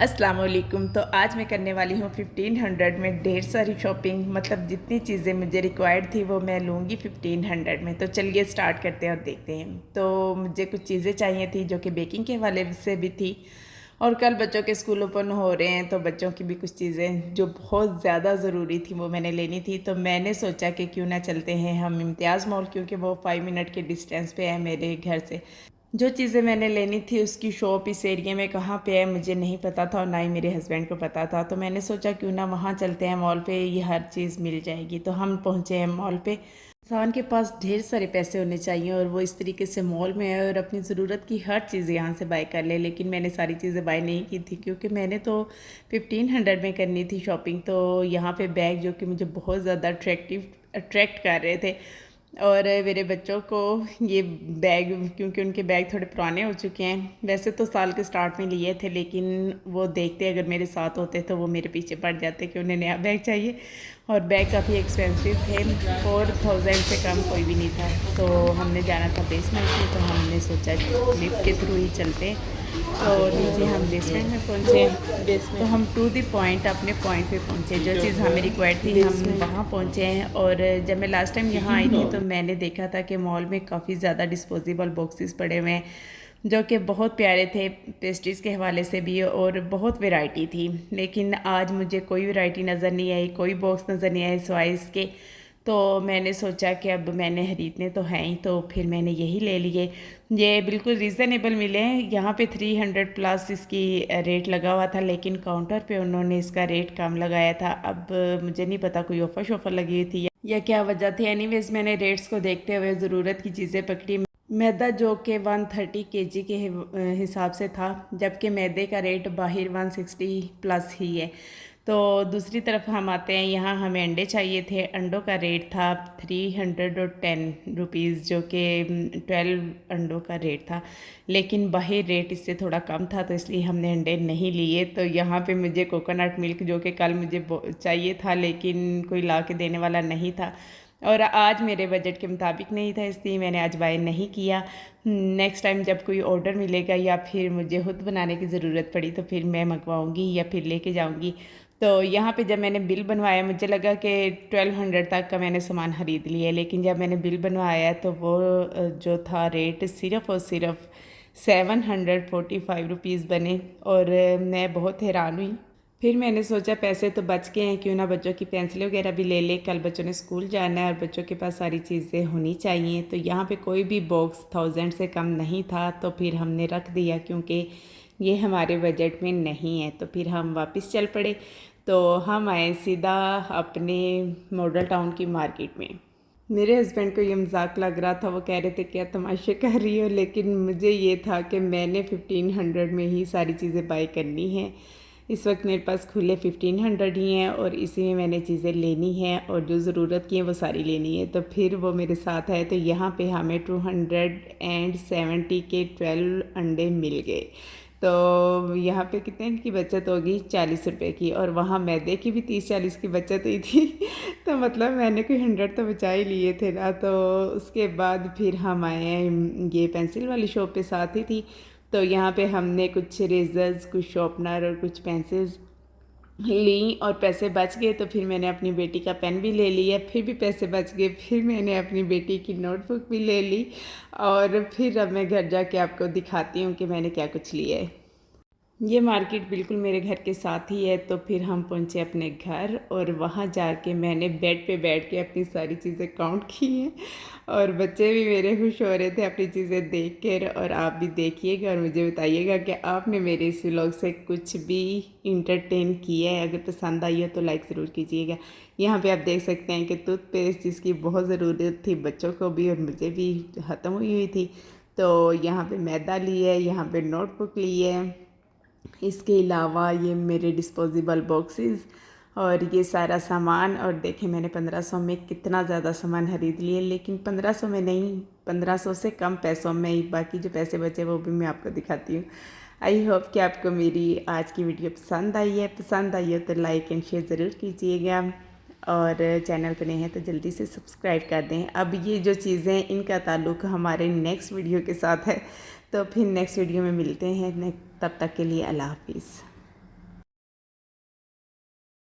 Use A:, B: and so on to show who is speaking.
A: अस्सलाम वालेकुम। तो आज मैं करने वाली हूँ 1500 में ढेर सारी शॉपिंग। मतलब जितनी चीज़ें मुझे रिक्वायर्ड थी वो मैं लूँगी 1500 में। तो चलिए स्टार्ट करते हैं और देखते हैं। तो मुझे कुछ चीज़ें चाहिए थी जो कि बेकिंग के हवाले से भी थी, और कल बच्चों के स्कूल ओपन हो रहे हैं तो बच्चों की भी कुछ चीज़ें जो बहुत ज़्यादा ज़रूरी थी वो मैंने लेनी थी। तो मैंने सोचा कि क्यों ना चलते हैं हम इम्तियाज़ मॉल, क्योंकि वो 5 मिनट के डिस्टेंस पे है मेरे घर से। जो चीज़ें मैंने लेनी थी उसकी शॉप इस एरिया में कहाँ पे है मुझे नहीं पता था, और ना ही मेरे हस्बैंड को पता था। तो मैंने सोचा क्यों ना वहाँ चलते हैं, मॉल पे ये हर चीज़ मिल जाएगी। तो हम पहुँचे हैं मॉल पे। इंसान के पास ढेर सारे पैसे होने चाहिए और वो इस तरीके से मॉल में है और अपनी ज़रूरत की हर चीज़ यहाँ से बाय कर ले। लेकिन मैंने सारी चीज़ें बाय नहीं की थी क्योंकि मैंने तो 1500 में करनी थी शॉपिंग। तो यहाँ पे बैग जो कि मुझे बहुत ज़्यादा अट्रैक्ट कर रहे थे, और मेरे बच्चों को ये बैग, क्योंकि उनके बैग थोड़े पुराने हो चुके हैं। वैसे तो साल के स्टार्ट में लिए थे, लेकिन वो देखते अगर मेरे साथ होते तो वो मेरे पीछे पड़ जाते कि उन्हें नया बैग चाहिए, और बैग काफ़ी एक्सपेंसिव थे। 4000 से कम कोई भी नहीं था। तो हमने जाना था बेसमेंट में, तो हमने सोचा लिफ्ट के थ्रू ही चलते। तो नीचे हम बेसमेंट में पहुँचे। तो हम टू द पॉइंट अपने पॉइंट पे पहुँचे, जो चीज़ हमें रिक्वायर्ड थी हम वहाँ पहुँचे हैं। और जब मैं लास्ट टाइम यहाँ आई थी तो मैंने देखा था कि मॉल में काफ़ी ज़्यादा डिस्पोजेबल बॉक्सेस पड़े हुए हैं जो कि बहुत प्यारे थे पेस्ट्रीज़ के हवाले से भी, और बहुत वैरायटी थी। लेकिन आज मुझे कोई वैरायटी नज़र नहीं आई, कोई बॉक्स नज़र नहीं आई सिवाय इसके। तो मैंने सोचा कि अब मैंने खरीदने तो हैं ही, तो फिर मैंने यही ले लिए। ये बिल्कुल रीज़नेबल मिले हैं। यहाँ पे 300 प्लस इसकी रेट लगा हुआ था, लेकिन काउंटर पे उन्होंने इसका रेट कम लगाया था। अब मुझे नहीं पता कोई ऑफ़र शॉफ़र लगी हुई थी या क्या वजह थी। एनीवेज़ मैंने रेट्स को देखते हुए ज़रूरत की चीज़ें पकड़ी। मैदा जो कि 130 केजी के हिसाब से था, जबकि मैदे का रेट बाहर 160 प्लस ही है। तो दूसरी तरफ हम आते हैं, यहाँ हमें अंडे चाहिए थे। अंडों का रेट था 310 रुपीज़, जो कि 12 अंडों का रेट था। लेकिन बाहर रेट इससे थोड़ा कम था, तो इसलिए हमने अंडे नहीं लिए। तो यहाँ पे मुझे कोकोनट मिल्क, जो कि कल मुझे चाहिए था लेकिन कोई ला के देने वाला नहीं था, और आज मेरे बजट के मुताबिक नहीं था, इसलिए मैंने आज बाय नहीं किया। नेक्स्ट टाइम जब कोई ऑर्डर मिलेगा या फिर मुझे खुद बनाने की ज़रूरत पड़ी तो फिर मैं मंगवाऊँगी या फिर लेके जाऊँगी। तो यहाँ पे जब मैंने बिल बनवाया मुझे लगा कि 1200 तक का मैंने सामान ख़रीद लिया, लेकिन जब मैंने बिल बनवाया तो वो जो था रेट सिर्फ़ और सिर्फ 745 रुपीज़ बने, और मैं बहुत हैरान हुई। फिर मैंने सोचा पैसे तो बच गए हैं, क्यों ना बच्चों की पेंसिल वगैरह भी ले ले, कल बच्चों ने स्कूल जाना है और बच्चों के पास सारी चीज़ें होनी चाहिए। तो यहाँ पे कोई भी बॉक्स 1000 से कम नहीं था, तो फिर हमने रख दिया क्योंकि ये हमारे बजट में नहीं है। तो फिर हम वापस चल पड़े। तो हम आए सीधा अपने मॉडल टाउन की मार्केट में। मेरे हस्बैंड को ये मजाक लग रहा था, वो कह रहे थे क्या तमाशे कर रही हो, लेकिन मुझे ये था कि मैंने 1500 में ही सारी चीज़ें बाय करनी हैं। इस वक्त मेरे पास खुले 1500 ही हैं और इसी में मैंने चीज़ें लेनी हैं, और जो ज़रूरत की है वो सारी लेनी है। तो फिर वो मेरे साथ है। तो यहाँ पे हमें 270 के 12 अंडे मिल गए। तो यहाँ पे कितने की बचत होगी, 40 रुपये की, और वहाँ मैदे की भी 30-40 की बचत हुई थी। तो मतलब मैंने कोई 100 तो बचा ही लिए थे ना। तो उसके बाद फिर हम आए हैं, ये पेंसिल वाली शॉप पे साथ ही थी। तो यहाँ पे हमने कुछ रेजर्स, कुछ शॉर्पनर और कुछ पेंसिल्स ली, और पैसे बच गए तो फिर मैंने अपनी बेटी का पेन भी ले लिया। फिर भी पैसे बच गए, फिर मैंने अपनी बेटी की नोटबुक भी ले ली। और फिर अब मैं घर जाके आपको दिखाती हूँ कि मैंने क्या कुछ लिया है। ये मार्केट बिल्कुल मेरे घर के साथ ही है। तो फिर हम पहुंचे अपने घर, और वहाँ जाके मैंने बेड पे बैठ के अपनी सारी चीज़ें काउंट की हैं, और बच्चे भी मेरे खुश हो रहे थे अपनी चीज़ें देख कर। और आप भी देखिएगा और मुझे बताइएगा कि आपने मेरे इस व्लॉग से कुछ भी इंटरटेन किया है। अगर पसंद आई हो तो लाइक ज़रूर कीजिएगा। यहाँ पे आप देख सकते हैं कि टूथपेस्ट जिसकी बहुत ज़रूरत थी बच्चों को भी और मुझे भी ख़त्म हुई थी। तो यहाँ पे मैदा ली है, यहाँ पे नोटबुक ली है, इसके अलावा ये मेरे डिस्पोजेबल बॉक्सेस और ये सारा सामान। और देखें मैंने 1500 में कितना ज़्यादा सामान खरीद लिए, लेकिन 1500 में नहीं, 1500 से कम पैसों में ही। बाकी जो पैसे बचे वो भी मैं आपको दिखाती हूँ। आई होप कि आपको मेरी आज की वीडियो पसंद आई है। पसंद आई हो तो लाइक एंड शेयर ज़रूर कीजिएगा, और चैनल पर नहीं है तो जल्दी से सब्सक्राइब कर दें। अब ये जो चीज़ें इनका ताल्लुक़ हमारे नेक्स्ट वीडियो के साथ है। तो फिर नेक्स्ट वीडियो में मिलते हैं। तब तक के लिए अल्लाह हाफिज़।